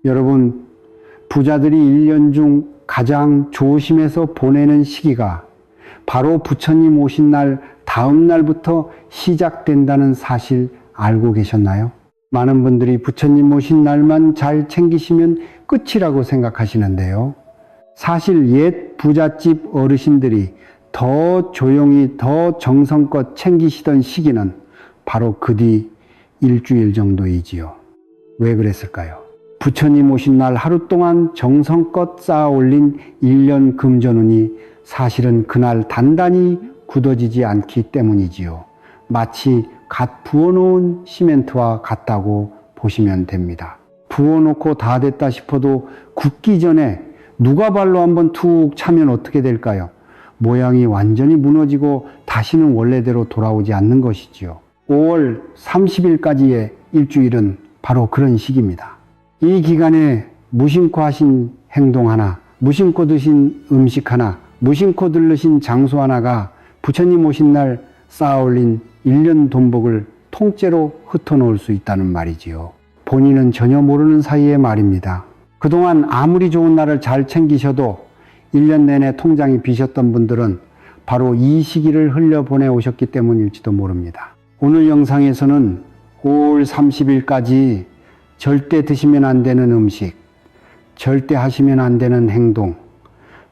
여러분, 부자들이 1년 중 가장 조심해서 보내는 시기가 바로 부처님 오신 날 다음 날부터 시작된다는 사실 알고 계셨나요? 많은 분들이 부처님 오신 날만 잘 챙기시면 끝이라고 생각하시는데요. 사실 옛 부잣집 어르신들이 더 조용히 더 정성껏 챙기시던 시기는 바로 그 뒤 일주일 정도이지요. 왜 그랬을까요? 부처님 오신 날 하루 동안 정성껏 쌓아 올린 1년 금전운이 사실은 그날 단단히 굳어지지 않기 때문이지요. 마치 갓 부어놓은 시멘트와 같다고 보시면 됩니다. 부어놓고 다 됐다 싶어도 굳기 전에 누가 발로 한번 툭 차면 어떻게 될까요? 모양이 완전히 무너지고 다시는 원래대로 돌아오지 않는 것이지요. 5월 30일까지의 일주일은 바로 그런 시기입니다. 이 기간에 무심코 하신 행동 하나, 무심코 드신 음식 하나, 무심코 들르신 장소 하나가 부처님 오신 날 쌓아 올린 1년 돈복을 통째로 흩어놓을 수 있다는 말이지요. 본인은 전혀 모르는 사이의 말입니다. 그동안 아무리 좋은 날을 잘 챙기셔도 1년 내내 통장이 비셨던 분들은 바로 이 시기를 흘려보내 오셨기 때문일지도 모릅니다. 오늘 영상에서는 5월 30일까지 절대 드시면 안 되는 음식, 절대 하시면 안 되는 행동,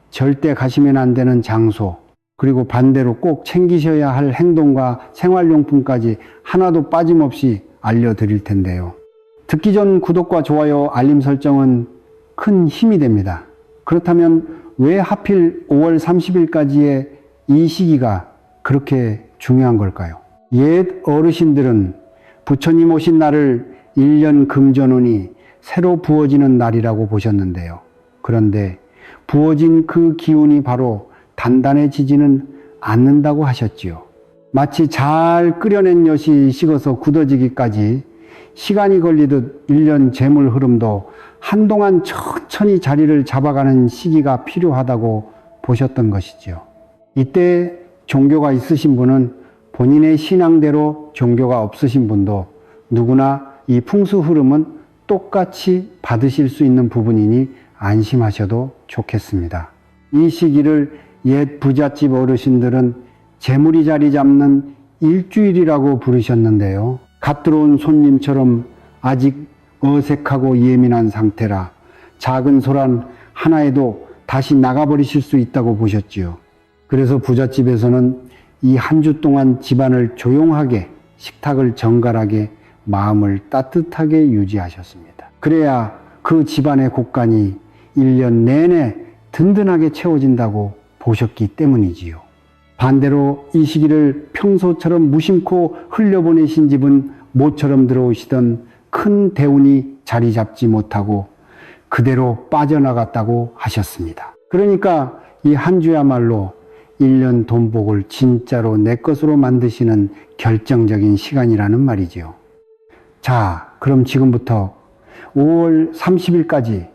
절대 가시면 안 되는 장소, 그리고 반대로 꼭 챙기셔야 할 행동과 생활용품까지 하나도 빠짐없이 알려드릴 텐데요. 듣기 전 구독과 좋아요, 알림 설정은 큰 힘이 됩니다. 그렇다면 왜 하필 5월 30일까지의 이 시기가 그렇게 중요한 걸까요? 옛 어르신들은 부처님 오신 날을 1년 금전운이 새로 부어지는 날이라고 보셨는데요. 그런데 부어진 그 기운이 바로 단단해지지는 않는다고 하셨지요. 마치 잘 끓여낸 엿이 식어서 굳어지기까지 시간이 걸리듯 1년 재물 흐름도 한동안 천천히 자리를 잡아가는 시기가 필요하다고 보셨던 것이지요. 이때 종교가 있으신 분은 본인의 신앙대로 종교가 없으신 분도 누구나 이 풍수 흐름은 똑같이 받으실 수 있는 부분이니 안심하셔도 좋겠습니다. 이 시기를 옛 부잣집 어르신들은 재물이 자리 잡는 일주일이라고 부르셨는데요. 갓 들어온 손님처럼 아직 어색하고 예민한 상태라 작은 소란 하나에도 다시 나가버리실 수 있다고 보셨지요. 그래서 부잣집에서는 이 한 주 동안 집안을 조용하게, 식탁을 정갈하게, 마음을 따뜻하게 유지하셨습니다. 그래야 그 집안의 곳간이 1년 내내 든든하게 채워진다고 보셨기 때문이지요. 반대로 이 시기를 평소처럼 무심코 흘려보내신 집은 모처럼 들어오시던 큰 대운이 자리 잡지 못하고 그대로 빠져나갔다고 하셨습니다. 그러니까 이 한 주야말로 1년 돈복을 진짜로 내 것으로 만드시는 결정적인 시간이라는 말이지요. 자, 그럼 지금부터 5월 30일까지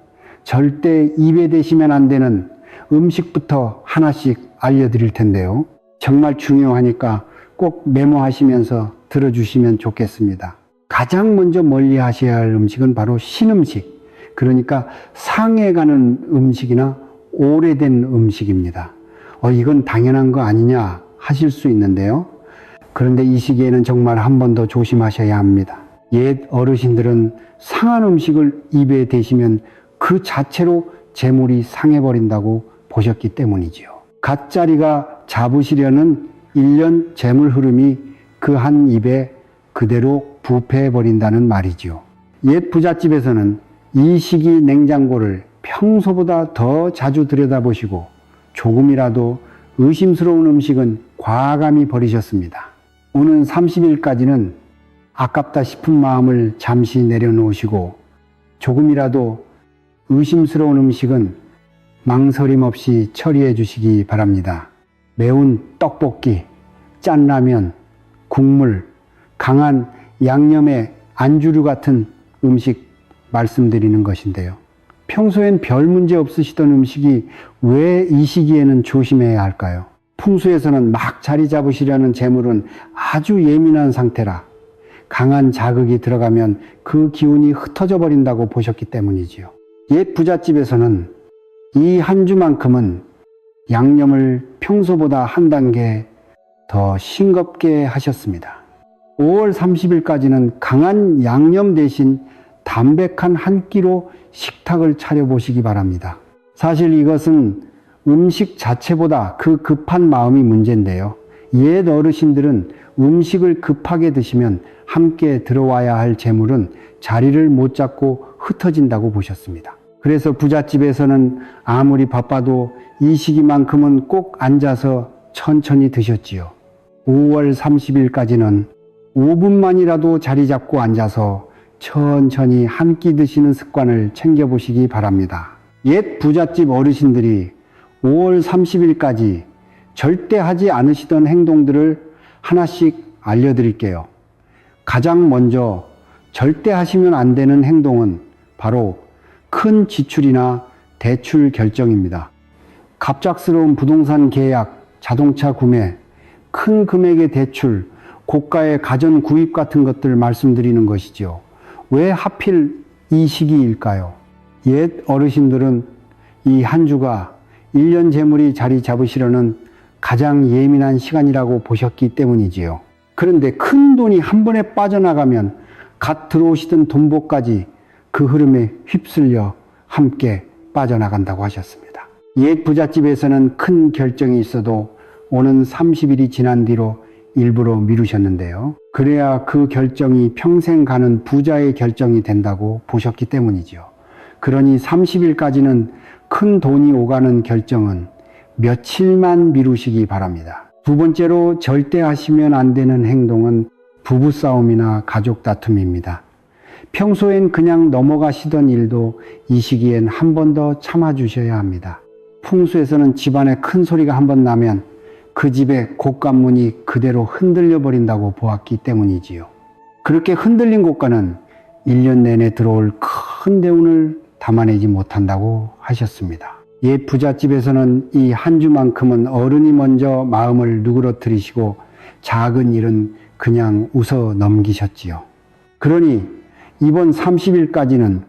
절대 입에 대시면 안 되는 음식부터 하나씩 알려드릴 텐데요. 정말 중요하니까 꼭 메모하시면서 들어주시면 좋겠습니다. 가장 먼저 멀리 하셔야 할 음식은 바로 신음식, 그러니까 상해가는 음식이나 오래된 음식입니다. 이건 당연한 거 아니냐 하실 수 있는데요. 그런데 이 시기에는 정말 한 번 더 조심하셔야 합니다. 옛 어르신들은 상한 음식을 입에 대시면 그 자체로 재물이 상해버린다고 보셨기 때문이지요. 갓자리가 잡으시려는 1년 재물 흐름이 그 한 입에 그대로 부패해버린다는 말이지요. 옛 부잣집에서는 이 시기 냉장고를 평소보다 더 자주 들여다보시고 조금이라도 의심스러운 음식은 과감히 버리셨습니다. 오는 30일까지는 아깝다 싶은 마음을 잠시 내려놓으시고 조금이라도 의심스러운 음식은 망설임 없이 처리해 주시기 바랍니다. 매운 떡볶이, 짠라면, 국물, 강한 양념의 안주류 같은 음식 말씀드리는 것인데요. 평소엔 별 문제 없으시던 음식이 왜 이 시기에는 조심해야 할까요? 풍수에서는 막 자리 잡으시려는 재물은 아주 예민한 상태라 강한 자극이 들어가면 그 기운이 흩어져 버린다고 보셨기 때문이지요. 옛 부잣집에서는 이 한 주만큼은 양념을 평소보다 한 단계 더 싱겁게 하셨습니다. 5월 30일까지는 강한 양념 대신 담백한 한 끼로 식탁을 차려보시기 바랍니다. 사실 이것은 음식 자체보다 그 급한 마음이 문제인데요. 옛 어르신들은 음식을 급하게 드시면 함께 들어와야 할 재물은 자리를 못 잡고 흩어진다고 보셨습니다. 그래서 부잣집에서는 아무리 바빠도 이 시기만큼은 꼭 앉아서 천천히 드셨지요. 5월 30일까지는 5분만이라도 자리 잡고 앉아서 천천히 한 끼 드시는 습관을 챙겨보시기 바랍니다. 옛 부잣집 어르신들이 5월 30일까지 절대 하지 않으시던 행동들을 하나씩 알려드릴게요. 가장 먼저 절대 하시면 안 되는 행동은 바로 큰 지출이나 대출 결정입니다. 갑작스러운 부동산 계약, 자동차 구매, 큰 금액의 대출, 고가의 가전 구입 같은 것들 말씀드리는 것이죠. 왜 하필 이 시기일까요? 옛 어르신들은 이 한 주가 1년 재물이 자리 잡으시려는 가장 예민한 시간이라고 보셨기 때문이지요. 그런데 큰 돈이 한 번에 빠져나가면 갓 들어오시던 돈복까지 그 흐름에 휩쓸려 함께 빠져나간다고 하셨습니다. 옛 부잣집에서는 큰 결정이 있어도 오는 30일이 지난 뒤로 일부러 미루셨는데요. 그래야 그 결정이 평생 가는 부자의 결정이 된다고 보셨기 때문이죠. 그러니 30일까지는 큰 돈이 오가는 결정은 며칠만 미루시기 바랍니다. 두 번째로 절대 하시면 안 되는 행동은 부부싸움이나 가족 다툼입니다. 평소엔 그냥 넘어가시던 일도 이 시기엔 한 번 더 참아주셔야 합니다. 풍수에서는 집안에 큰 소리가 한 번 나면 그 집의 곳간문이 그대로 흔들려 버린다고 보았기 때문이지요. 그렇게 흔들린 곳간은 1년 내내 들어올 큰 대운을 담아내지 못한다고 하셨습니다. 옛 부잣집에서는 이 한 주만큼은 어른이 먼저 마음을 누그러뜨리시고 작은 일은 그냥 웃어 넘기셨지요. 그러니 이번 30일까지는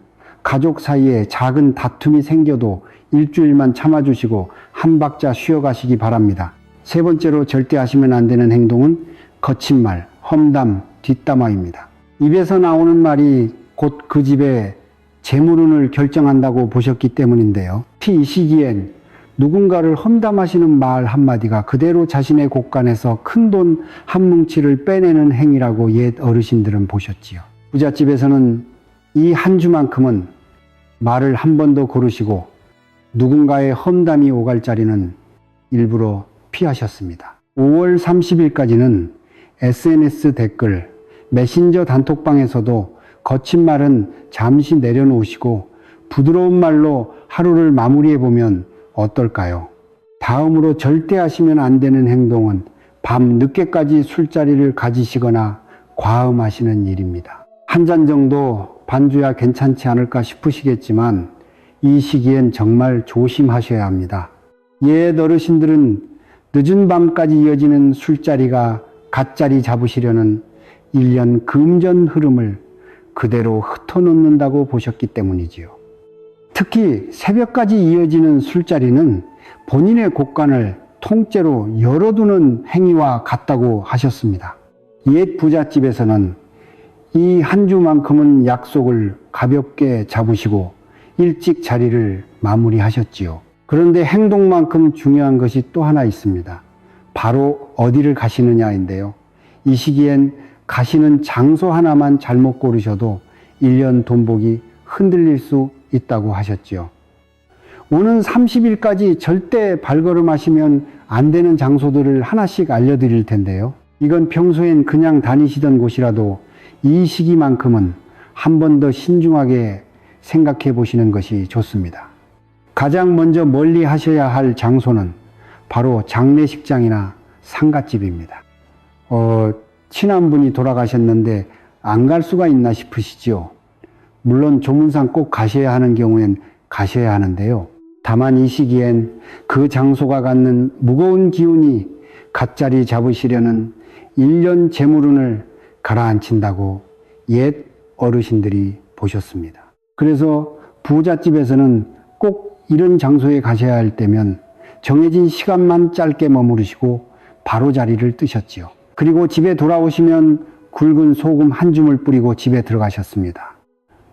가족 사이에 작은 다툼이 생겨도 일주일만 참아주시고 한 박자 쉬어가시기 바랍니다. 세 번째로 절대 하시면 안 되는 행동은 거친 말, 험담, 뒷담화입니다. 입에서 나오는 말이 곧 그 집의 재물운을 결정한다고 보셨기 때문인데요. 특히 이 시기엔 누군가를 험담하시는 말 한마디가 그대로 자신의 곳간에서 큰 돈 한 뭉치를 빼내는 행위라고 옛 어르신들은 보셨지요. 부잣집에서는 이 한 주만큼은 말을 한 번 더 고르시고 누군가의 험담이 오갈 자리는 일부러 피하셨습니다. 5월 30일까지는 SNS 댓글, 메신저 단톡방에서도 거친 말은 잠시 내려놓으시고 부드러운 말로 하루를 마무리해보면 어떨까요? 다음으로 절대 하시면 안 되는 행동은 밤 늦게까지 술자리를 가지시거나 과음하시는 일입니다. 한 잔 정도 반주야 괜찮지 않을까 싶으시겠지만 이 시기엔 정말 조심하셔야 합니다. 옛 어르신들은 늦은 밤까지 이어지는 술자리가 갓자리 잡으시려는 1년 금전 흐름을 그대로 흩어놓는다고 보셨기 때문이지요. 특히 새벽까지 이어지는 술자리는 본인의 곳간을 통째로 열어두는 행위와 같다고 하셨습니다. 옛 부잣집에서는 이 한 주만큼은 약속을 가볍게 잡으시고 일찍 자리를 마무리하셨지요. 그런데 행동만큼 중요한 것이 또 하나 있습니다. 바로 어디를 가시느냐인데요. 이 시기엔 가시는 장소 하나만 잘못 고르셔도 1년 돈복이 흔들릴 수 있다고 하셨지요. 오는 30일까지 절대 발걸음하시면 안 되는 장소들을 하나씩 알려드릴 텐데요. 이건 평소엔 그냥 다니시던 곳이라도 이 시기만큼은 한 번 더 신중하게 생각해 보시는 것이 좋습니다. 가장 먼저 멀리 하셔야 할 장소는 바로 장례식장이나 상갓집입니다. 친한 분이 돌아가셨는데 안 갈 수가 있나 싶으시죠? 물론 조문상 꼭 가셔야 하는 경우엔 가셔야 하는데요. 다만 이 시기엔 그 장소가 갖는 무거운 기운이 갓자리 잡으시려는 1년 재물운을 가라앉힌다고 옛 어르신들이 보셨습니다. 그래서 부잣집에서는 꼭 이런 장소에 가셔야 할 때면 정해진 시간만 짧게 머무르시고 바로 자리를 뜨셨지요. 그리고 집에 돌아오시면 굵은 소금 한 줌을 뿌리고 집에 들어가셨습니다.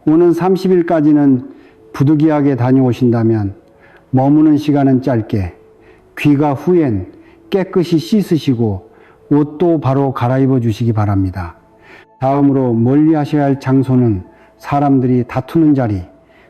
오는 30일까지는 부득이하게 다녀오신다면 머무는 시간은 짧게, 귀가 후엔 깨끗이 씻으시고 옷도 바로 갈아입어 주시기 바랍니다. 다음으로 멀리 하셔야 할 장소는 사람들이 다투는 자리,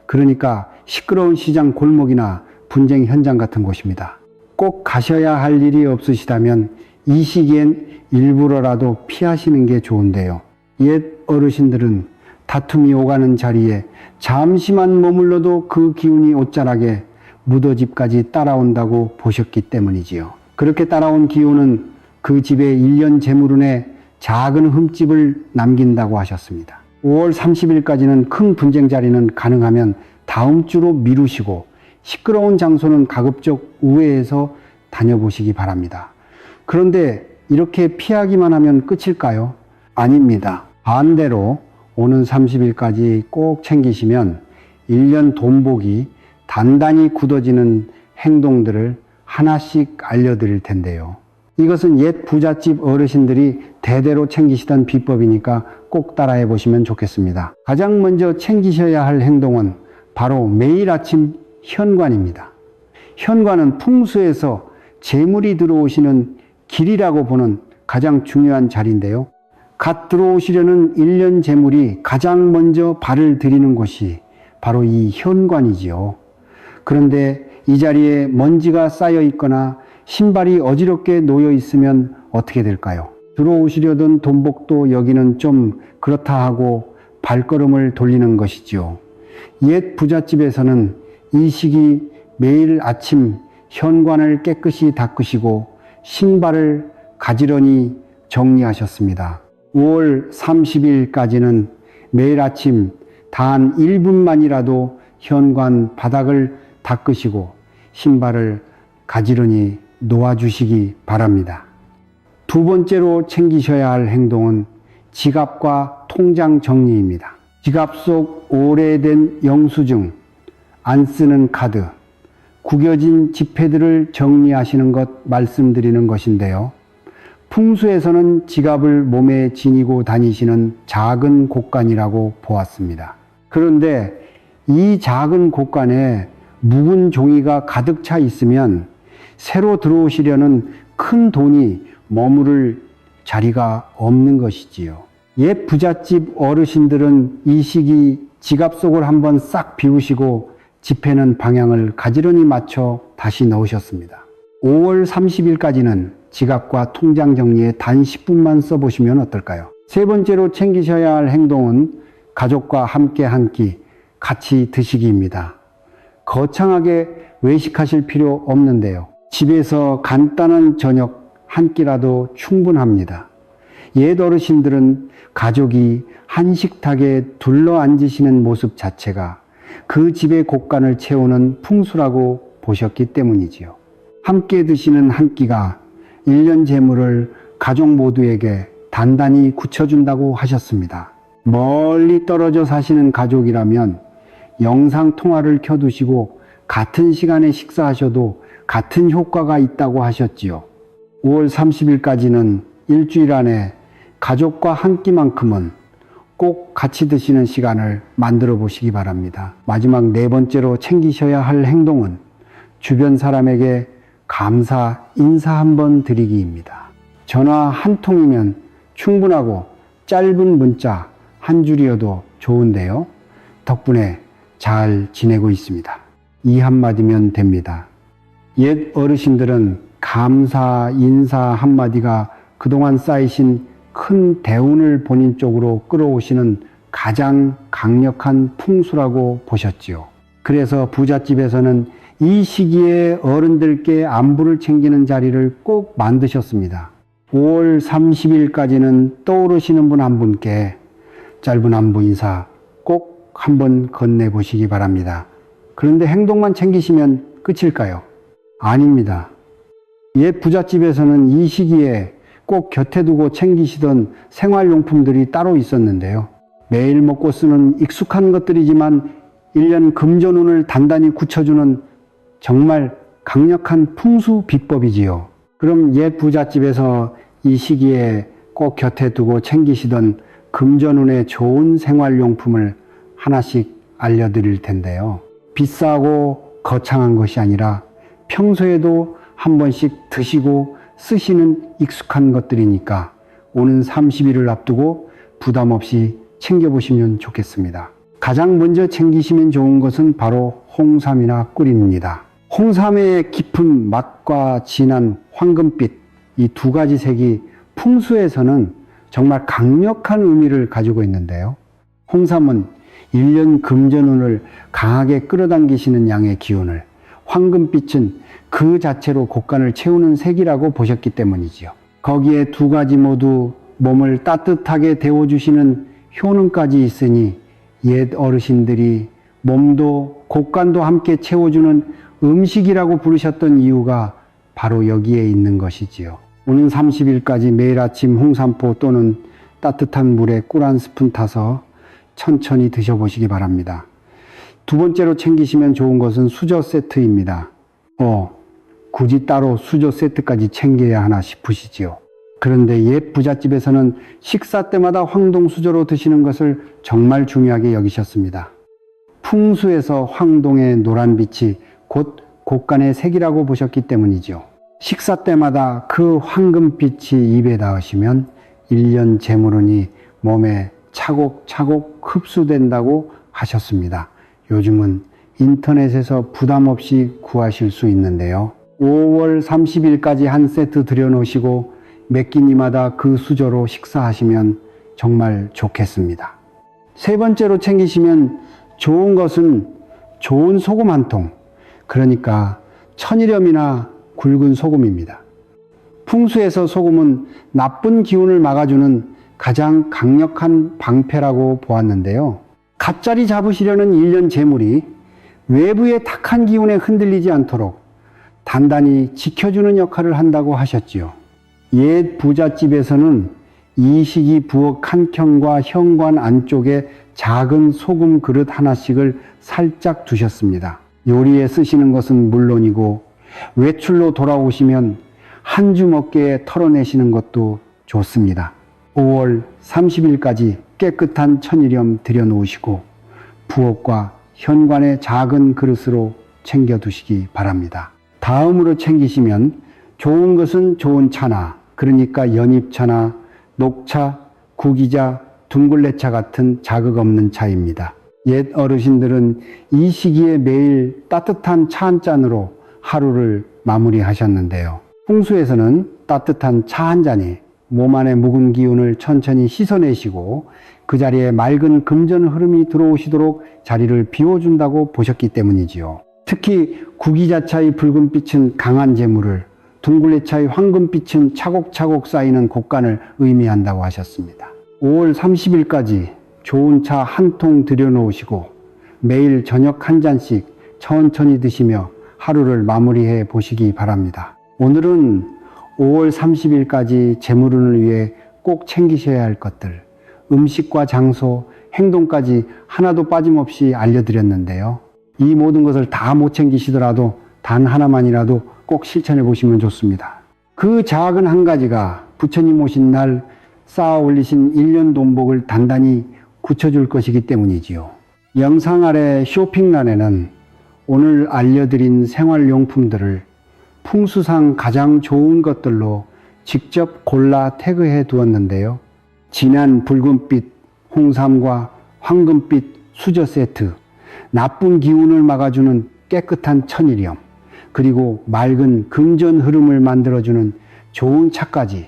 그러니까 시끄러운 시장 골목이나 분쟁 현장 같은 곳입니다. 꼭 가셔야 할 일이 없으시다면 이 시기엔 일부러라도 피하시는 게 좋은데요. 옛 어르신들은 다툼이 오가는 자리에 잠시만 머물러도 그 기운이 옷자락에 무더집까지 따라온다고 보셨기 때문이지요. 그렇게 따라온 기운은 그 집의 1년 재물운에 작은 흠집을 남긴다고 하셨습니다. 5월 30일까지는 큰 분쟁 자리는 가능하면 다음 주로 미루시고 시끄러운 장소는 가급적 우회해서 다녀보시기 바랍니다. 그런데 이렇게 피하기만 하면 끝일까요? 아닙니다. 반대로 오는 30일까지 꼭 챙기시면 1년 돈복이 단단히 굳어지는 행동들을 하나씩 알려드릴 텐데요. 이것은 옛 부잣집 어르신들이 대대로 챙기시던 비법이니까 꼭 따라해 보시면 좋겠습니다. 가장 먼저 챙기셔야 할 행동은 바로 매일 아침 현관입니다. 현관은 풍수에서 재물이 들어오시는 길이라고 보는 가장 중요한 자리인데요. 갓 들어오시려는 1년 재물이 가장 먼저 발을 들이는 곳이 바로 이 현관이지요. 그런데 이 자리에 먼지가 쌓여 있거나 신발이 어지럽게 놓여 있으면 어떻게 될까요? 들어오시려던 돈복도 여기는 좀 그렇다 하고 발걸음을 돌리는 것이지요. 옛 부잣집에서는 이 시기 매일 아침 현관을 깨끗이 닦으시고 신발을 가지런히 정리하셨습니다. 5월 30일까지는 매일 아침 단 1분만이라도 현관 바닥을 닦으시고 신발을 가지런히 놓아주시기 바랍니다. 두 번째로 챙기셔야 할 행동은 지갑과 통장 정리입니다. 지갑 속 오래된 영수증, 안 쓰는 카드, 구겨진 지폐들을 정리하시는 것 말씀드리는 것인데요. 풍수에서는 지갑을 몸에 지니고 다니시는 작은 곳간이라고 보았습니다. 그런데 이 작은 곳간에 묵은 종이가 가득 차 있으면 새로 들어오시려는 큰 돈이 머무를 자리가 없는 것이지요. 옛 부잣집 어르신들은 이 시기 지갑 속을 한번 싹 비우시고 지폐는 방향을 가지런히 맞춰 다시 넣으셨습니다. 5월 30일까지는 지갑과 통장 정리에 단 10분만 써보시면 어떨까요? 세 번째로 챙기셔야 할 행동은 가족과 함께 한 끼, 같이 드시기입니다. 거창하게 외식하실 필요 없는데요. 집에서 간단한 저녁 한 끼라도 충분합니다. 옛 어르신들은 가족이 한 식탁에 둘러 앉으시는 모습 자체가 그 집의 곳간을 채우는 풍수라고 보셨기 때문이지요. 함께 드시는 한 끼가 1년 재물을 가족 모두에게 단단히 굳혀준다고 하셨습니다. 멀리 떨어져 사시는 가족이라면 영상 통화를 켜두시고 같은 시간에 식사하셔도 같은 효과가 있다고 하셨지요. 5월 30일까지는 일주일 안에 가족과 한 끼만큼은 꼭 같이 드시는 시간을 만들어 보시기 바랍니다. 마지막 네 번째로 챙기셔야 할 행동은 주변 사람에게 감사 인사 한번 드리기입니다. 전화 한 통이면 충분하고 짧은 문자 한 줄이어도 좋은데요. 덕분에 잘 지내고 있습니다. 이 한마디면 됩니다. 옛 어르신들은 감사 인사 한마디가 그동안 쌓이신 큰 대운을 본인 쪽으로 끌어오시는 가장 강력한 풍수라고 보셨지요. 그래서 부잣집에서는 이 시기에 어른들께 안부를 챙기는 자리를 꼭 만드셨습니다. 5월 30일까지는 떠오르시는 분 한 분께 짧은 안부 인사 꼭 한번 건네보시기 바랍니다. 그런데 행동만 챙기시면 끝일까요? 아닙니다. 옛 부잣집에서는 이 시기에 꼭 곁에 두고 챙기시던 생활용품들이 따로 있었는데요. 매일 먹고 쓰는 익숙한 것들이지만 1년 금전운을 단단히 굳혀주는 정말 강력한 풍수 비법이지요. 그럼 옛 부잣집에서 이 시기에 꼭 곁에 두고 챙기시던 금전운에 좋은 생활용품을 하나씩 알려드릴 텐데요. 비싸고 거창한 것이 아니라 평소에도 한 번씩 드시고 쓰시는 익숙한 것들이니까 오는 30일을 앞두고 부담 없이 챙겨보시면 좋겠습니다. 가장 먼저 챙기시면 좋은 것은 바로 홍삼이나 꿀입니다. 홍삼의 깊은 맛과 진한 황금빛, 이 두 가지 색이 풍수에서는 정말 강력한 의미를 가지고 있는데요. 홍삼은 1년 금전운을 강하게 끌어당기시는 양의 기운을, 황금빛은 그 자체로 곳간을 채우는 색이라고 보셨기 때문이지요. 거기에 두 가지 모두 몸을 따뜻하게 데워주시는 효능까지 있으니 옛 어르신들이 몸도 곳간도 함께 채워주는 음식이라고 부르셨던 이유가 바로 여기에 있는 것이지요. 오는 30일까지 매일 아침 홍삼포 또는 따뜻한 물에 꿀 한 스푼 타서 천천히 드셔보시기 바랍니다. 두 번째로 챙기시면 좋은 것은 수저 세트입니다. 굳이 따로 수저 세트까지 챙겨야 하나 싶으시지요. 그런데 옛 부잣집에서는 식사 때마다 황동수저로 드시는 것을 정말 중요하게 여기셨습니다. 풍수에서 황동의 노란빛이 곧 곳간의 색이라고 보셨기 때문이죠. 식사 때마다 그 황금빛이 입에 닿으시면 1년 재물운이 몸에 차곡차곡 흡수된다고 하셨습니다. 요즘은 인터넷에서 부담 없이 구하실 수 있는데요. 5월 30일까지 한 세트 들여놓으시고 몇 끼니마다 그 수저로 식사하시면 정말 좋겠습니다. 세 번째로 챙기시면 좋은 것은 좋은 소금 한 통, 그러니까 천일염이나 굵은 소금입니다. 풍수에서 소금은 나쁜 기운을 막아주는 가장 강력한 방패라고 보았는데요. 갓자리 잡으시려는 1년 재물이 외부의 탁한 기운에 흔들리지 않도록 단단히 지켜주는 역할을 한다고 하셨지요. 옛 부잣집에서는 이 시기 부엌 칸경과 현관 안쪽에 작은 소금 그릇 하나씩을 살짝 두셨습니다. 요리에 쓰시는 것은 물론이고 외출로 돌아오시면 한 줌 어깨에 털어내시는 것도 좋습니다. 5월 30일까지 깨끗한 천일염 들여놓으시고 부엌과 현관의 작은 그릇으로 챙겨두시기 바랍니다. 다음으로 챙기시면 좋은 것은 좋은 차나, 그러니까 연잎차나 녹차, 구기자, 둥글레차 같은 자극 없는 차입니다. 옛 어르신들은 이 시기에 매일 따뜻한 차 한 잔으로 하루를 마무리하셨는데요. 풍수에서는 따뜻한 차 한 잔이 몸 안의 묵은 기운을 천천히 씻어내시고 그 자리에 맑은 금전 흐름이 들어오시도록 자리를 비워준다고 보셨기 때문이지요. 특히 구기자차의 붉은빛은 강한 재물을, 둥글레차의 황금빛은 차곡차곡 쌓이는 곳간을 의미한다고 하셨습니다. 5월 30일까지 좋은 차 한 통 들여놓으시고 매일 저녁 한 잔씩 천천히 드시며 하루를 마무리해 보시기 바랍니다. 오늘은 5월 30일까지 재물운을 위해 꼭 챙기셔야 할 것들, 음식과 장소, 행동까지 하나도 빠짐없이 알려드렸는데요. 이 모든 것을 다 못 챙기시더라도 단 하나만이라도 꼭 실천해 보시면 좋습니다. 그 작은 한 가지가 부처님 오신 날 쌓아 올리신 1년 돈복을 단단히 굳혀줄 것이기 때문이지요. 영상 아래 쇼핑란에는 오늘 알려드린 생활용품들을 풍수상 가장 좋은 것들로 직접 골라 태그해 두었는데요. 진한 붉은빛 홍삼과 황금빛 수저 세트, 나쁜 기운을 막아주는 깨끗한 천일염, 그리고 맑은 금전 흐름을 만들어주는 좋은 차까지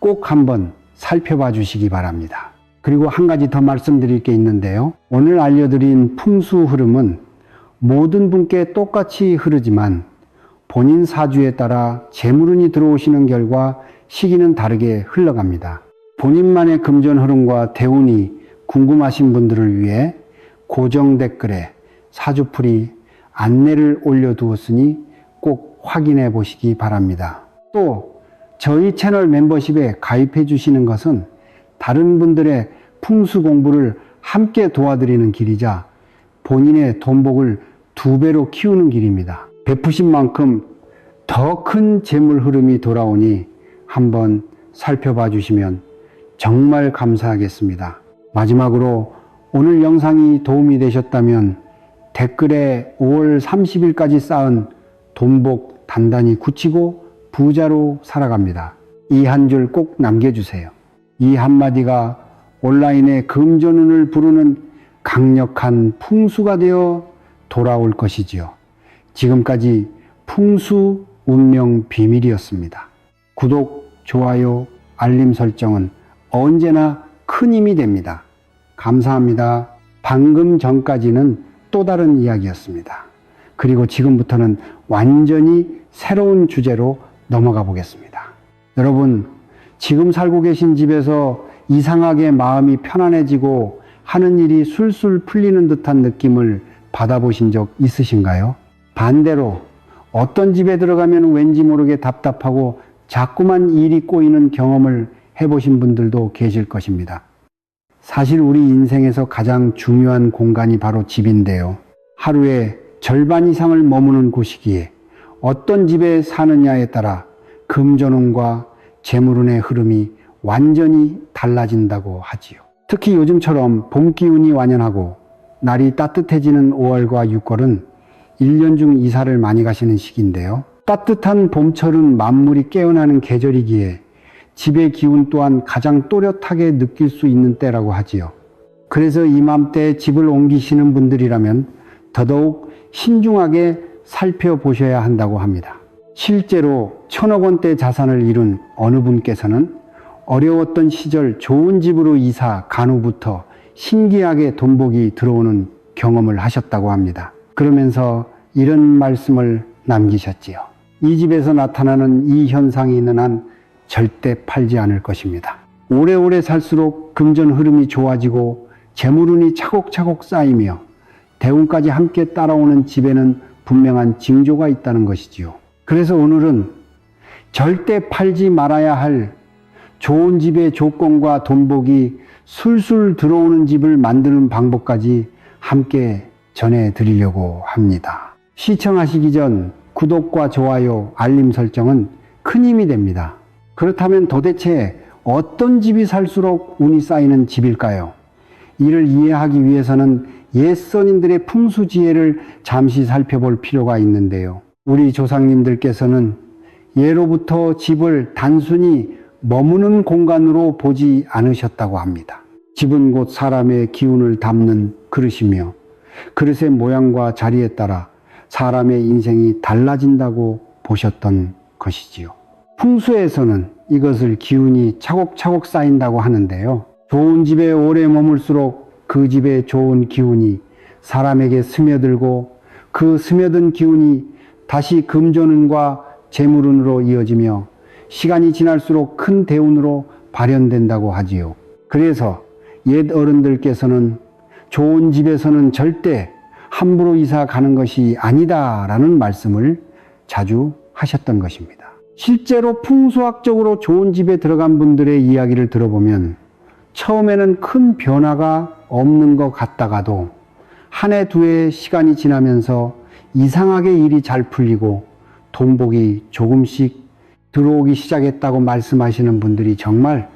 꼭 한번 살펴봐 주시기 바랍니다. 그리고 한 가지 더 말씀드릴 게 있는데요. 오늘 알려드린 풍수 흐름은 모든 분께 똑같이 흐르지만 본인 사주에 따라 재물운이 들어오시는 결과 시기는 다르게 흘러갑니다. 본인만의 금전 흐름과 대운이 궁금하신 분들을 위해 고정 댓글에 사주풀이 안내를 올려두었으니 꼭 확인해 보시기 바랍니다. 또 저희 채널 멤버십에 가입해 주시는 것은 다른 분들의 풍수 공부를 함께 도와드리는 길이자 본인의 돈복을 2배로 키우는 길입니다. 베푸신 만큼 더 큰 재물 흐름이 돌아오니 한번 살펴봐 주시면 정말 감사하겠습니다. 마지막으로 오늘 영상이 도움이 되셨다면 댓글에 5월 30일까지 쌓은 돈복 단단히 굳히고 부자로 살아갑니다. 이 한 줄 꼭 남겨주세요. 이 한마디가 온라인의 금전운을 부르는 강력한 풍수가 되어 돌아올 것이지요. 지금까지 풍수 운명 비밀이었습니다. 구독, 좋아요, 알림 설정은 언제나 큰 힘이 됩니다. 감사합니다. 방금 전까지는 또 다른 이야기였습니다. 그리고 지금부터는 완전히 새로운 주제로 넘어가 보겠습니다. 여러분, 지금 살고 계신 집에서 이상하게 마음이 편안해지고 하는 일이 술술 풀리는 듯한 느낌을 받아보신 적 있으신가요? 반대로 어떤 집에 들어가면 왠지 모르게 답답하고 자꾸만 일이 꼬이는 경험을 해보신 분들도 계실 것입니다. 사실 우리 인생에서 가장 중요한 공간이 바로 집인데요. 하루에 절반 이상을 머무는 곳이기에 어떤 집에 사느냐에 따라 금전운과 재물운의 흐름이 완전히 달라진다고 하지요. 특히 요즘처럼 봄 기운이 완연하고 날이 따뜻해지는 5월과 6월은 1년 중 이사를 많이 가시는 시기인데요. 따뜻한 봄철은 만물이 깨어나는 계절이기에 집의 기운 또한 가장 또렷하게 느낄 수 있는 때라고 하지요. 그래서 이맘때 집을 옮기시는 분들이라면 더더욱 신중하게 살펴보셔야 한다고 합니다. 실제로 1000억 원대 자산을 이룬 어느 분께서는 어려웠던 시절 좋은 집으로 이사 간 후부터 신기하게 돈복이 들어오는 경험을 하셨다고 합니다. 그러면서 이런 말씀을 남기셨지요. 이 집에서 나타나는 이 현상이 있는 한 절대 팔지 않을 것입니다. 오래오래 살수록 금전 흐름이 좋아지고 재물운이 차곡차곡 쌓이며 대운까지 함께 따라오는 집에는 분명한 징조가 있다는 것이지요. 그래서 오늘은 절대 팔지 말아야 할 좋은 집의 조건과 돈복이 술술 들어오는 집을 만드는 방법까지 함께 전해드리려고 합니다. 시청하시기 전 구독과 좋아요, 알림 설정은 큰 힘이 됩니다. 그렇다면 도대체 어떤 집이 살수록 운이 쌓이는 집일까요? 이를 이해하기 위해서는 옛선인들의 풍수지혜를 잠시 살펴볼 필요가 있는데요. 우리 조상님들께서는 예로부터 집을 단순히 머무는 공간으로 보지 않으셨다고 합니다. 집은 곧 사람의 기운을 담는 그릇이며 그릇의 모양과 자리에 따라 사람의 인생이 달라진다고 보셨던 것이지요. 풍수에서는 이것을 기운이 차곡차곡 쌓인다고 하는데요. 좋은 집에 오래 머물수록 그 집의 좋은 기운이 사람에게 스며들고 그 스며든 기운이 다시 금전운과 재물운으로 이어지며 시간이 지날수록 큰 대운으로 발현된다고 하지요. 그래서 옛 어른들께서는 좋은 집에서는 절대 함부로 이사 가는 것이 아니다라는 말씀을 자주 하셨던 것입니다. 실제로 풍수학적으로 좋은 집에 들어간 분들의 이야기를 들어보면 처음에는 큰 변화가 없는 것 같다가도 한 해 두 해 시간이 지나면서 이상하게 일이 잘 풀리고 돈복이 조금씩 들어오기 시작했다고 말씀하시는 분들이 정말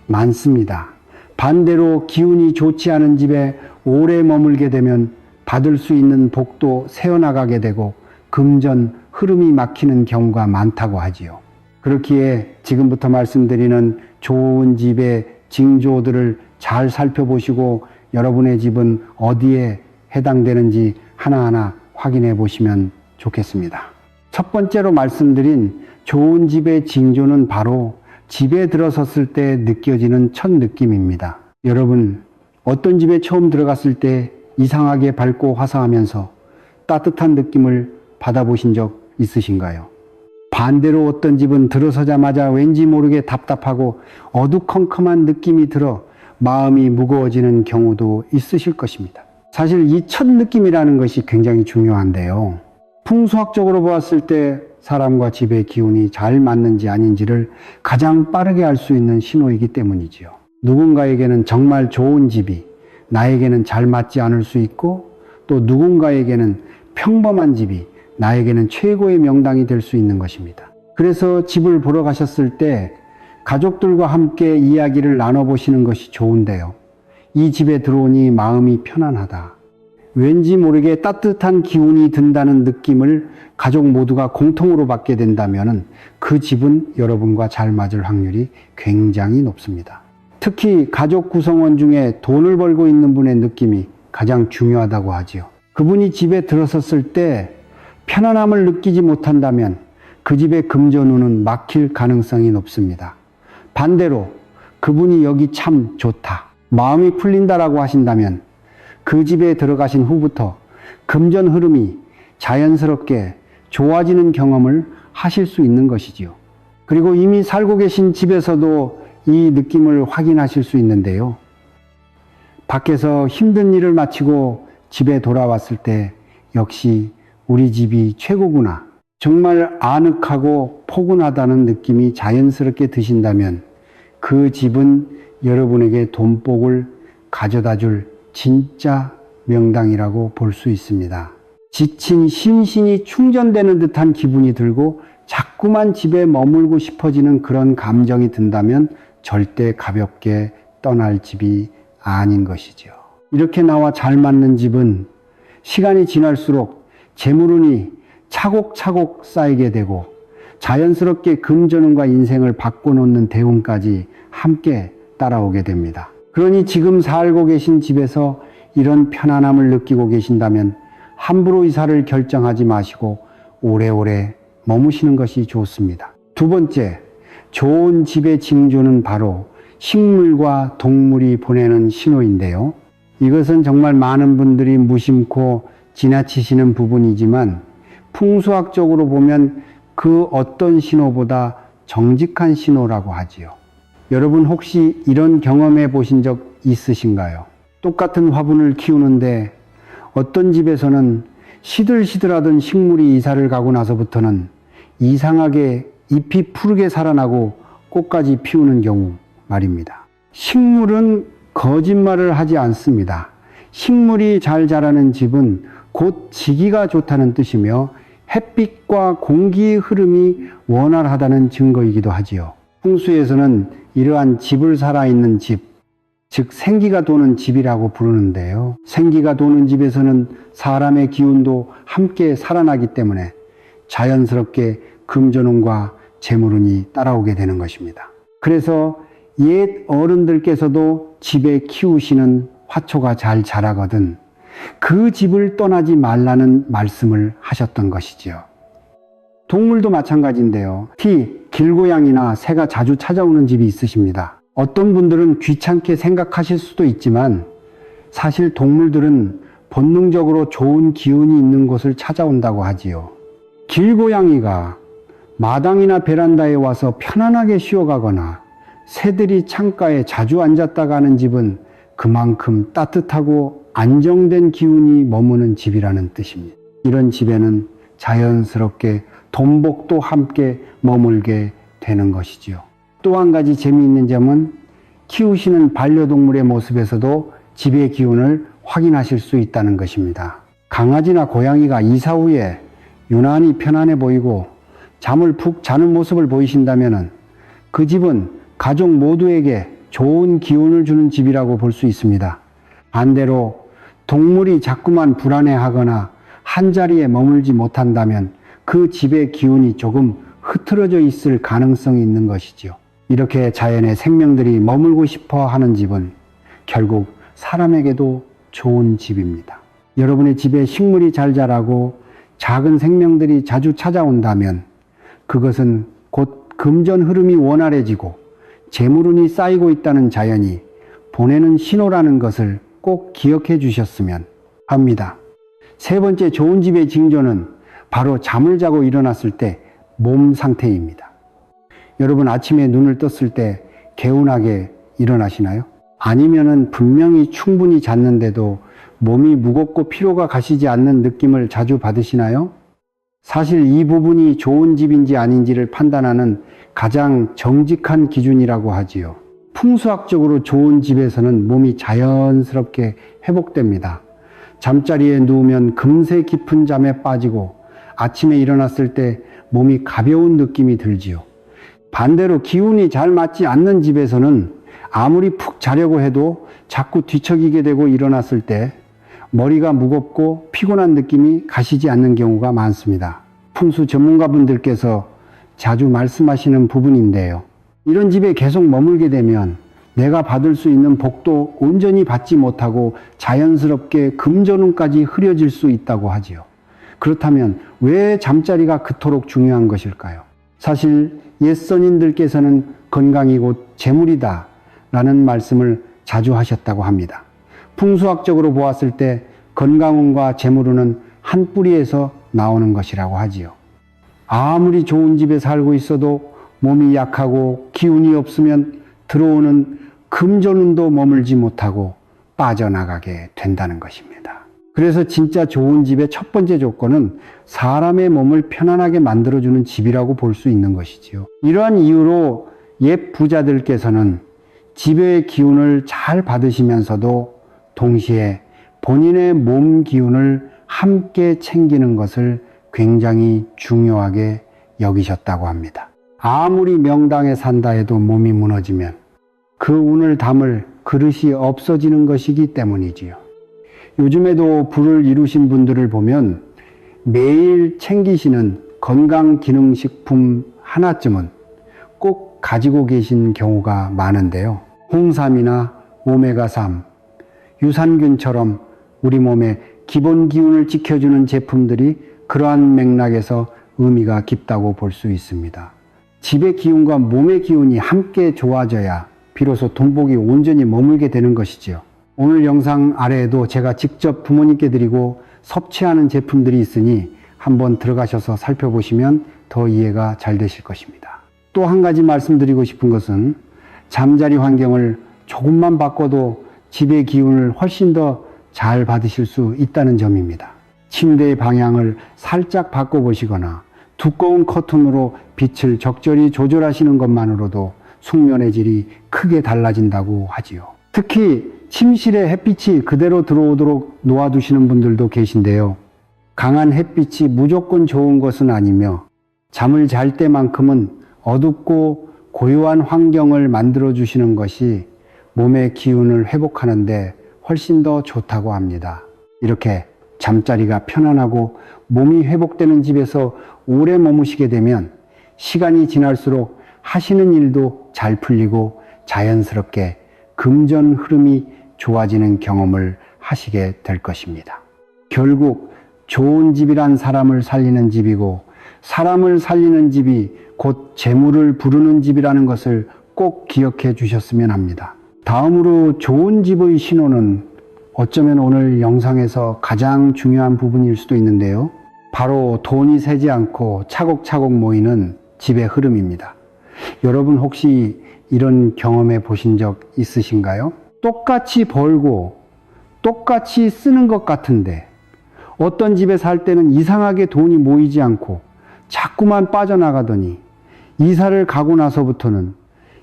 많습니다. 반대로 기운이 좋지 않은 집에 오래 머물게 되면 받을 수 있는 복도 새어나가게 되고 금전 흐름이 막히는 경우가 많다고 하지요. 그렇기에 지금부터 말씀드리는 좋은 집의 징조들을 잘 살펴보시고 여러분의 집은 어디에 해당되는지 하나하나 확인해 보시면 좋겠습니다. 첫 번째로 말씀드린 좋은 집의 징조는 바로 집에 들어섰을 때 느껴지는 첫 느낌입니다. 여러분, 어떤 집에 처음 들어갔을 때 이상하게 밝고 화사하면서 따뜻한 느낌을 받아보신 적 있으신가요? 반대로 어떤 집은 들어서자마자 왠지 모르게 답답하고 어두컴컴한 느낌이 들어 마음이 무거워지는 경우도 있으실 것입니다. 사실 이 첫 느낌이라는 것이 굉장히 중요한데요. 풍수학적으로 보았을 때 사람과 집의 기운이 잘 맞는지 아닌지를 가장 빠르게 알 수 있는 신호이기 때문이지요. 누군가에게는 정말 좋은 집이 나에게는 잘 맞지 않을 수 있고, 또 누군가에게는 평범한 집이 나에게는 최고의 명당이 될 수 있는 것입니다. 그래서 집을 보러 가셨을 때 가족들과 함께 이야기를 나눠보시는 것이 좋은데요. 이 집에 들어오니 마음이 편안하다. 왠지 모르게 따뜻한 기운이 든다는 느낌을 가족 모두가 공통으로 받게 된다면 그 집은 여러분과 잘 맞을 확률이 굉장히 높습니다. 특히 가족 구성원 중에 돈을 벌고 있는 분의 느낌이 가장 중요하다고 하지요. 그분이 집에 들어섰을 때 편안함을 느끼지 못한다면 그 집의 금전운은 막힐 가능성이 높습니다. 반대로 그분이 여기 참 좋다, 마음이 풀린다라고 하신다면 그 집에 들어가신 후부터 금전 흐름이 자연스럽게 좋아지는 경험을 하실 수 있는 것이지요. 그리고 이미 살고 계신 집에서도 이 느낌을 확인하실 수 있는데요. 밖에서 힘든 일을 마치고 집에 돌아왔을 때 역시 우리 집이 최고구나, 정말 아늑하고 포근하다는 느낌이 자연스럽게 드신다면 그 집은 여러분에게 돈복을 가져다 줄 진짜 명당이라고 볼 수 있습니다. 지친 심신이 충전되는 듯한 기분이 들고 자꾸만 집에 머물고 싶어지는 그런 감정이 든다면 절대 가볍게 떠날 집이 아닌 것이죠. 이렇게 나와 잘 맞는 집은 시간이 지날수록 재물운이 차곡차곡 쌓이게 되고 자연스럽게 금전운과 인생을 바꿔놓는 대운까지 함께 따라오게 됩니다. 그러니 지금 살고 계신 집에서 이런 편안함을 느끼고 계신다면 함부로 이사를 결정하지 마시고 오래오래 머무시는 것이 좋습니다. 두 번째, 좋은 집의 징조는 바로 식물과 동물이 보내는 신호인데요. 이것은 정말 많은 분들이 무심코 지나치시는 부분이지만 풍수학적으로 보면 그 어떤 신호보다 정직한 신호라고 하지요. 여러분 혹시 이런 경험해 보신 적 있으신가요? 똑같은 화분을 키우는데 어떤 집에서는 시들시들하던 식물이 이사를 가고 나서부터는 이상하게 잎이 푸르게 살아나고 꽃까지 피우는 경우 말입니다. 식물은 거짓말을 하지 않습니다. 식물이 잘 자라는 집은 곧 지기가 좋다는 뜻이며 햇빛과 공기의 흐름이 원활하다는 증거이기도 하지요. 풍수에서는 이러한 집을 살아있는 집, 즉 생기가 도는 집이라고 부르는데요. 생기가 도는 집에서는 사람의 기운도 함께 살아나기 때문에 자연스럽게 금전운과 재물운이 따라오게 되는 것입니다. 그래서 옛 어른들께서도 집에 키우시는 화초가 잘 자라거든 그 집을 떠나지 말라는 말씀을 하셨던 것이지요. 동물도 마찬가지인데요. 특히 길고양이나 새가 자주 찾아오는 집이 있으십니다. 어떤 분들은 귀찮게 생각하실 수도 있지만 사실 동물들은 본능적으로 좋은 기운이 있는 곳을 찾아온다고 하지요. 길고양이가 마당이나 베란다에 와서 편안하게 쉬어가거나 새들이 창가에 자주 앉았다 가는 집은 그만큼 따뜻하고 안정된 기운이 머무는 집이라는 뜻입니다. 이런 집에는 자연스럽게 돈복도 함께 머물게 되는 것이지요. 또 한 가지 재미있는 점은 키우시는 반려동물의 모습에서도 집의 기운을 확인하실 수 있다는 것입니다. 강아지나 고양이가 이사 후에 유난히 편안해 보이고 잠을 푹 자는 모습을 보이신다면 그 집은 가족 모두에게 좋은 기운을 주는 집이라고 볼 수 있습니다. 반대로 동물이 자꾸만 불안해하거나 한자리에 머물지 못한다면 그 집의 기운이 조금 흐트러져 있을 가능성이 있는 것이지요. 이렇게 자연의 생명들이 머물고 싶어 하는 집은 결국 사람에게도 좋은 집입니다. 여러분의 집에 식물이 잘 자라고 작은 생명들이 자주 찾아온다면 그것은 곧 금전 흐름이 원활해지고 재물운이 쌓이고 있다는 자연이 보내는 신호라는 것을 꼭 기억해 주셨으면 합니다. 세 번째 좋은 집의 징조는 바로 잠을 자고 일어났을 때 몸 상태입니다. 여러분 아침에 눈을 떴을 때 개운하게 일어나시나요? 아니면은 분명히 충분히 잤는데도 몸이 무겁고 피로가 가시지 않는 느낌을 자주 받으시나요? 사실 이 부분이 좋은 집인지 아닌지를 판단하는 가장 정직한 기준이라고 하지요. 풍수학적으로 좋은 집에서는 몸이 자연스럽게 회복됩니다. 잠자리에 누우면 금세 깊은 잠에 빠지고 아침에 일어났을 때 몸이 가벼운 느낌이 들지요. 반대로 기운이 잘 맞지 않는 집에서는 아무리 푹 자려고 해도 자꾸 뒤척이게 되고 일어났을 때 머리가 무겁고 피곤한 느낌이 가시지 않는 경우가 많습니다. 풍수 전문가분들께서 자주 말씀하시는 부분인데요. 이런 집에 계속 머물게 되면 내가 받을 수 있는 복도 온전히 받지 못하고 자연스럽게 금전운까지 흐려질 수 있다고 하지요. 그렇다면 왜 잠자리가 그토록 중요한 것일까요? 사실 옛선인들께서는 건강이 곧 재물이다 라는 말씀을 자주 하셨다고 합니다. 풍수학적으로 보았을 때 건강운과 재물운은 한 뿌리에서 나오는 것이라고 하지요. 아무리 좋은 집에 살고 있어도 몸이 약하고 기운이 없으면 들어오는 금전운도 머물지 못하고 빠져나가게 된다는 것입니다. 그래서 진짜 좋은 집의 첫 번째 조건은 사람의 몸을 편안하게 만들어주는 집이라고 볼 수 있는 것이지요. 이러한 이유로 옛 부자들께서는 집의 기운을 잘 받으시면서도 동시에 본인의 몸 기운을 함께 챙기는 것을 굉장히 중요하게 여기셨다고 합니다. 아무리 명당에 산다 해도 몸이 무너지면 그 운을 담을 그릇이 없어지는 것이기 때문이지요. 요즘에도 부를 이루신 분들을 보면 매일 챙기시는 건강기능식품 하나쯤은 꼭 가지고 계신 경우가 많은데요. 홍삼이나 오메가3, 유산균처럼 우리 몸의 기본 기운을 지켜주는 제품들이 그러한 맥락에서 의미가 깊다고 볼 수 있습니다. 집의 기운과 몸의 기운이 함께 좋아져야 비로소 돈복이 온전히 머물게 되는 것이지요. 오늘 영상 아래에도 제가 직접 부모님께 드리고 섭취하는 제품들이 있으니 한번 들어가셔서 살펴보시면 더 이해가 잘 되실 것입니다. 또 한 가지 말씀드리고 싶은 것은 잠자리 환경을 조금만 바꿔도 집의 기운을 훨씬 더 잘 받으실 수 있다는 점입니다. 침대의 방향을 살짝 바꿔보시거나 두꺼운 커튼으로 빛을 적절히 조절하시는 것만으로도 숙면의 질이 크게 달라진다고 하지요. 특히 침실에 햇빛이 그대로 들어오도록 놓아두시는 분들도 계신데요. 강한 햇빛이 무조건 좋은 것은 아니며 잠을 잘 때만큼은 어둡고 고요한 환경을 만들어주시는 것이 몸의 기운을 회복하는 데 훨씬 더 좋다고 합니다. 이렇게 잠자리가 편안하고 몸이 회복되는 집에서 오래 머무시게 되면 시간이 지날수록 하시는 일도 잘 풀리고 자연스럽게 금전 흐름이 좋아지는 경험을 하시게 될 것입니다. 결국 좋은 집이란 사람을 살리는 집이고 사람을 살리는 집이 곧 재물을 부르는 집이라는 것을 꼭 기억해 주셨으면 합니다. 다음으로 좋은 집의 신호는 어쩌면 오늘 영상에서 가장 중요한 부분일 수도 있는데요. 바로 돈이 새지 않고 차곡차곡 모이는 집의 흐름입니다. 여러분 혹시 이런 경험해 보신 적 있으신가요? 똑같이 벌고 똑같이 쓰는 것 같은데 어떤 집에 살 때는 이상하게 돈이 모이지 않고 자꾸만 빠져나가더니 이사를 가고 나서부터는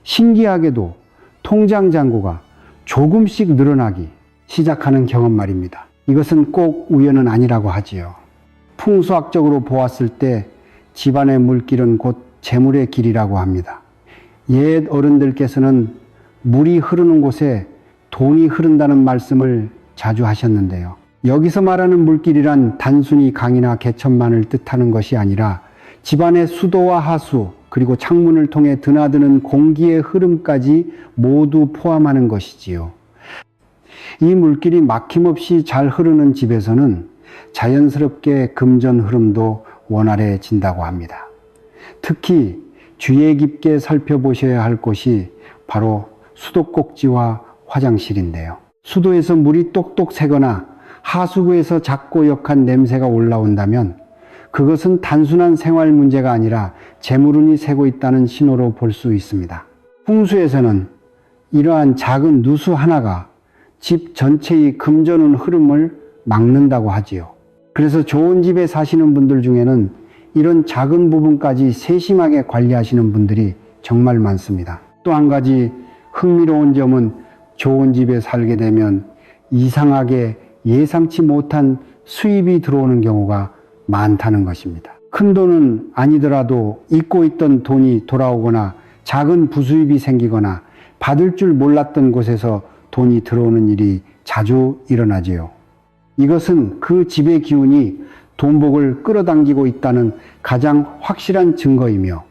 신기하게도 통장 잔고가 조금씩 늘어나기 시작하는 경험 말입니다. 이것은 꼭 우연은 아니라고 하지요. 풍수학적으로 보았을 때 집안의 물길은 곧 재물의 길이라고 합니다. 옛 어른들께서는 물이 흐르는 곳에 돈이 흐른다는 말씀을 자주 하셨는데요. 여기서 말하는 물길이란 단순히 강이나 개천만을 뜻하는 것이 아니라 집안의 수도와 하수 그리고 창문을 통해 드나드는 공기의 흐름까지 모두 포함하는 것이지요. 이 물길이 막힘없이 잘 흐르는 집에서는 자연스럽게 금전 흐름도 원활해진다고 합니다. 특히 주의 깊게 살펴보셔야 할 곳이 바로 수도꼭지와 화장실인데요. 수도에서 물이 똑똑 새거나 하수구에서 작고 역한 냄새가 올라온다면 그것은 단순한 생활 문제가 아니라 재물운이 새고 있다는 신호로 볼 수 있습니다. 풍수에서는 이러한 작은 누수 하나가 집 전체의 금전운 흐름을 막는다고 하지요. 그래서 좋은 집에 사시는 분들 중에는 이런 작은 부분까지 세심하게 관리하시는 분들이 정말 많습니다. 또 한 가지 흥미로운 점은 좋은 집에 살게 되면 이상하게 예상치 못한 수입이 들어오는 경우가 많다는 것입니다. 큰 돈은 아니더라도 잊고 있던 돈이 돌아오거나 작은 부수입이 생기거나 받을 줄 몰랐던 곳에서 돈이 들어오는 일이 자주 일어나지요. 이것은 그 집의 기운이 돈복을 끌어당기고 있다는 가장 확실한 증거이며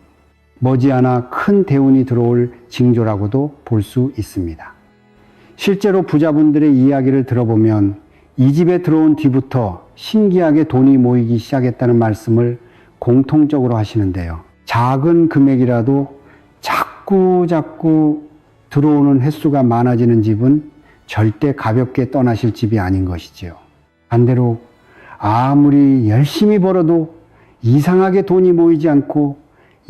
머지않아 큰 대운이 들어올 징조라고도 볼 수 있습니다. 실제로 부자분들의 이야기를 들어보면 이 집에 들어온 뒤부터 신기하게 돈이 모이기 시작했다는 말씀을 공통적으로 하시는데요. 작은 금액이라도 자꾸 들어오는 횟수가 많아지는 집은 절대 가볍게 떠나실 집이 아닌 것이지요. 반대로 아무리 열심히 벌어도 이상하게 돈이 모이지 않고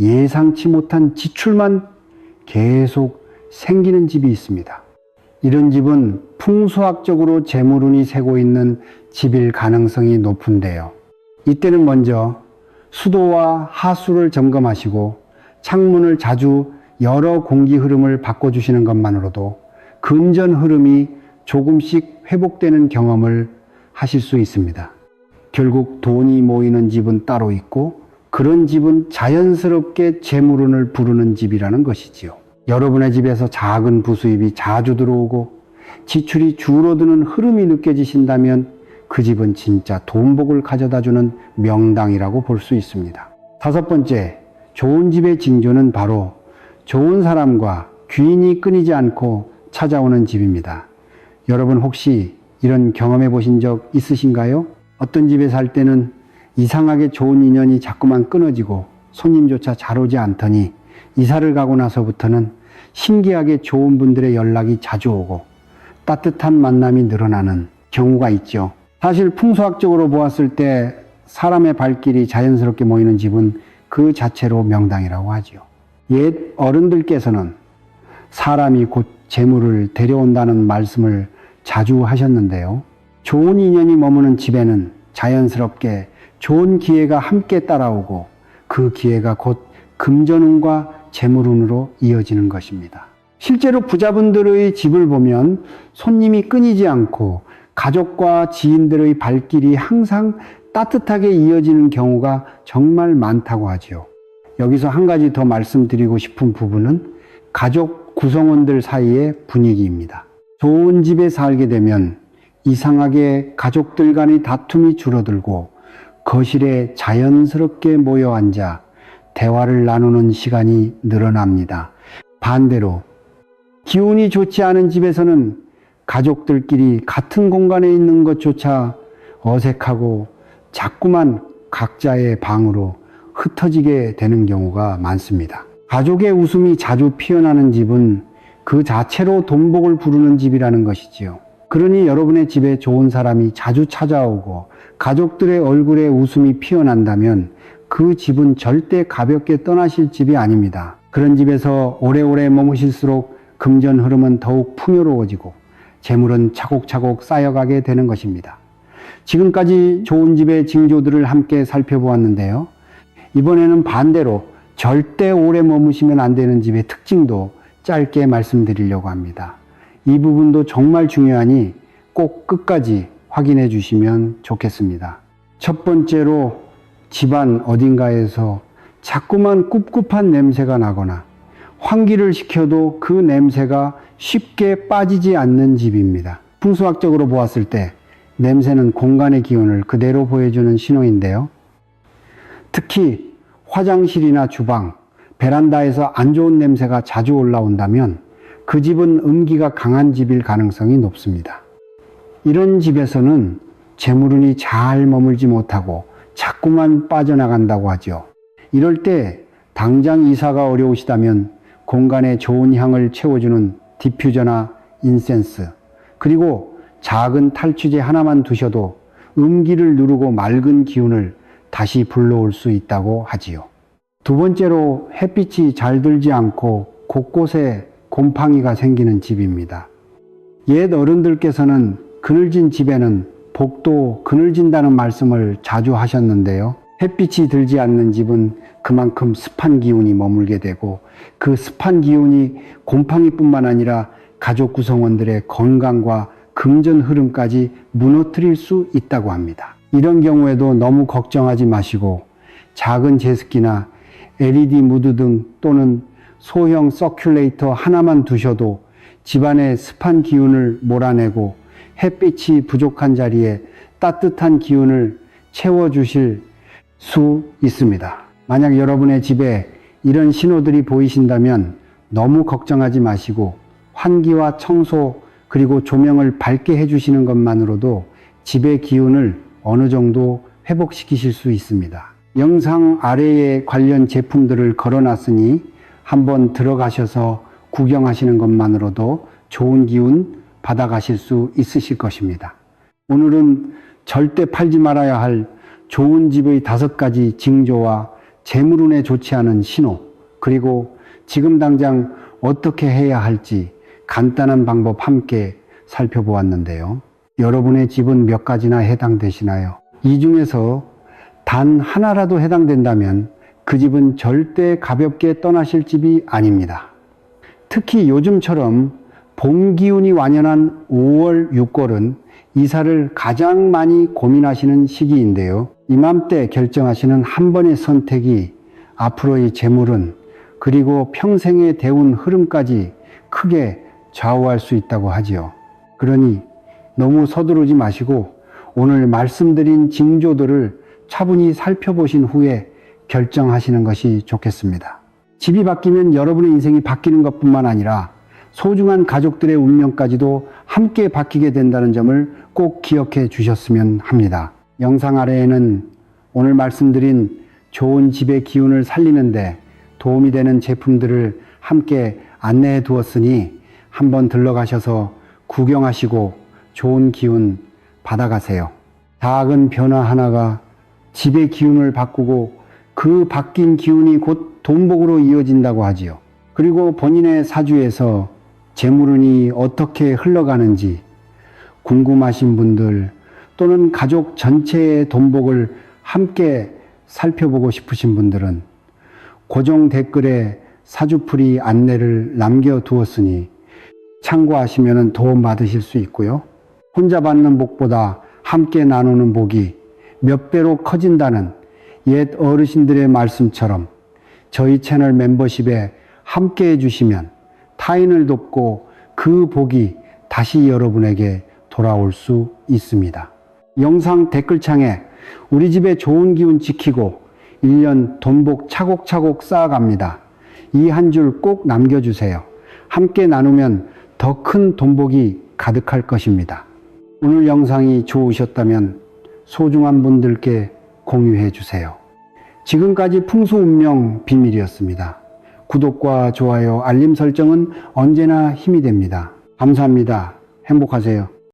예상치 못한 지출만 계속 생기는 집이 있습니다. 이런 집은 풍수학적으로 재물운이 새고 있는 집일 가능성이 높은데요. 이때는 먼저 수도와 하수를 점검하시고 창문을 자주 열어 공기 흐름을 바꿔주시는 것만으로도 금전 흐름이 조금씩 회복되는 경험을 하실 수 있습니다. 결국 돈이 모이는 집은 따로 있고 그런 집은 자연스럽게 재물운을 부르는 집이라는 것이지요. 여러분의 집에서 작은 부수입이 자주 들어오고 지출이 줄어드는 흐름이 느껴지신다면 그 집은 진짜 돈복을 가져다주는 명당이라고 볼 수 있습니다. 다섯 번째, 좋은 집의 징조는 바로 좋은 사람과 귀인이 끊이지 않고 찾아오는 집입니다. 여러분 혹시 이런 경험해 보신 적 있으신가요? 어떤 집에 살 때는 이상하게 좋은 인연이 자꾸만 끊어지고 손님조차 잘 오지 않더니 이사를 가고 나서부터는 신기하게 좋은 분들의 연락이 자주 오고 따뜻한 만남이 늘어나는 경우가 있죠. 사실 풍수학적으로 보았을 때 사람의 발길이 자연스럽게 모이는 집은 그 자체로 명당이라고 하지요. 옛 어른들께서는 사람이 곧 재물을 데려온다는 말씀을 자주 하셨는데요. 좋은 인연이 머무는 집에는 자연스럽게 좋은 기회가 함께 따라오고 그 기회가 곧 금전운과 재물운으로 이어지는 것입니다. 실제로 부자분들의 집을 보면 손님이 끊이지 않고 가족과 지인들의 발길이 항상 따뜻하게 이어지는 경우가 정말 많다고 하지요. 여기서 한 가지 더 말씀드리고 싶은 부분은 가족 구성원들 사이의 분위기입니다. 좋은 집에 살게 되면 이상하게 가족들 간의 다툼이 줄어들고 거실에 자연스럽게 모여 앉아 대화를 나누는 시간이 늘어납니다. 반대로 기운이 좋지 않은 집에서는 가족들끼리 같은 공간에 있는 것조차 어색하고 자꾸만 각자의 방으로 흩어지게 되는 경우가 많습니다. 가족의 웃음이 자주 피어나는 집은 그 자체로 돈복을 부르는 집이라는 것이지요. 그러니 여러분의 집에 좋은 사람이 자주 찾아오고 가족들의 얼굴에 웃음이 피어난다면 그 집은 절대 가볍게 떠나실 집이 아닙니다. 그런 집에서 오래오래 머무실수록 금전 흐름은 더욱 풍요로워지고 재물은 차곡차곡 쌓여가게 되는 것입니다. 지금까지 좋은 집의 징조들을 함께 살펴보았는데요. 이번에는 반대로 절대 오래 머무시면 안 되는 집의 특징도 짧게 말씀드리려고 합니다. 이 부분도 정말 중요하니 꼭 끝까지 확인해 주시면 좋겠습니다. 첫 번째로 집안 어딘가에서 자꾸만 꿉꿉한 냄새가 나거나 환기를 시켜도 그 냄새가 쉽게 빠지지 않는 집입니다. 풍수학적으로 보았을 때 냄새는 공간의 기운을 그대로 보여주는 신호인데요. 특히 화장실이나 주방, 베란다에서 안 좋은 냄새가 자주 올라온다면 그 집은 음기가 강한 집일 가능성이 높습니다. 이런 집에서는 재물운이 잘 머물지 못하고 자꾸만 빠져나간다고 하죠. 이럴 때 당장 이사가 어려우시다면 공간에 좋은 향을 채워주는 디퓨저나 인센스, 그리고 작은 탈취제 하나만 두셔도 음기를 누르고 맑은 기운을 다시 불러올 수 있다고 하지요. 두 번째로 햇빛이 잘 들지 않고 곳곳에 곰팡이가 생기는 집입니다. 옛 어른들께서는 그늘진 집에는 복도 그늘진다는 말씀을 자주 하셨는데요. 햇빛이 들지 않는 집은 그만큼 습한 기운이 머물게 되고 그 습한 기운이 곰팡이뿐만 아니라 가족 구성원들의 건강과 금전 흐름까지 무너뜨릴 수 있다고 합니다. 이런 경우에도 너무 걱정하지 마시고 작은 제습기나 LED 무드 등 또는 소형 서큘레이터 하나만 두셔도 집안의 습한 기운을 몰아내고 햇빛이 부족한 자리에 따뜻한 기운을 채워주실 수 있습니다. 만약 여러분의 집에 이런 신호들이 보이신다면 너무 걱정하지 마시고 환기와 청소 그리고 조명을 밝게 해주시는 것만으로도 집의 기운을 어느 정도 회복시키실 수 있습니다. 영상 아래에 관련 제품들을 걸어놨으니 한번 들어가셔서 구경하시는 것만으로도 좋은 기운 받아가실 수 있으실 것입니다. 오늘은 절대 팔지 말아야 할 좋은 집의 5가지 징조와 재물운에 좋지 않은 신호, 그리고 지금 당장 어떻게 해야 할지 간단한 방법 함께 살펴보았는데요. 여러분의 집은 몇 가지나 해당되시나요? 이 중에서 단 하나라도 해당된다면 그 집은 절대 가볍게 떠나실 집이 아닙니다. 특히 요즘처럼 봄 기운이 완연한 5월, 6월은 이사를 가장 많이 고민하시는 시기인데요. 이맘때 결정하시는 한 번의 선택이 앞으로의 재물운 그리고 평생의 대운 흐름까지 크게 좌우할 수 있다고 하지요. 그러니 너무 서두르지 마시고 오늘 말씀드린 징조들을 차분히 살펴보신 후에 결정하시는 것이 좋겠습니다. 집이 바뀌면 여러분의 인생이 바뀌는 것뿐만 아니라 소중한 가족들의 운명까지도 함께 바뀌게 된다는 점을 꼭 기억해 주셨으면 합니다. 영상 아래에는 오늘 말씀드린 좋은 집의 기운을 살리는데 도움이 되는 제품들을 함께 안내해 두었으니 한번 들러가셔서 구경하시고 좋은 기운 받아가세요. 작은 변화 하나가 집의 기운을 바꾸고 그 바뀐 기운이 곧 돈복으로 이어진다고 하지요. 그리고 본인의 사주에서 재물운이 어떻게 흘러가는지 궁금하신 분들 또는 가족 전체의 돈복을 함께 살펴보고 싶으신 분들은 고정 댓글에 사주풀이 안내를 남겨두었으니 참고하시면 도움 받으실 수 있고요. 혼자 받는 복보다 함께 나누는 복이 몇 배로 커진다는 옛 어르신들의 말씀처럼 저희 채널 멤버십에 함께 해주시면 타인을 돕고 그 복이 다시 여러분에게 돌아올 수 있습니다. 영상 댓글창에 우리 집에 좋은 기운 지키고 1년 돈복 차곡차곡 쌓아갑니다. 이 한 줄 꼭 남겨주세요. 함께 나누면 더 큰 돈복이 가득할 것입니다. 오늘 영상이 좋으셨다면 소중한 분들께 공유해 주세요. 지금까지 풍수운명 비밀이었습니다. 구독과 좋아요, 알림 설정은 언제나 힘이 됩니다. 감사합니다. 행복하세요.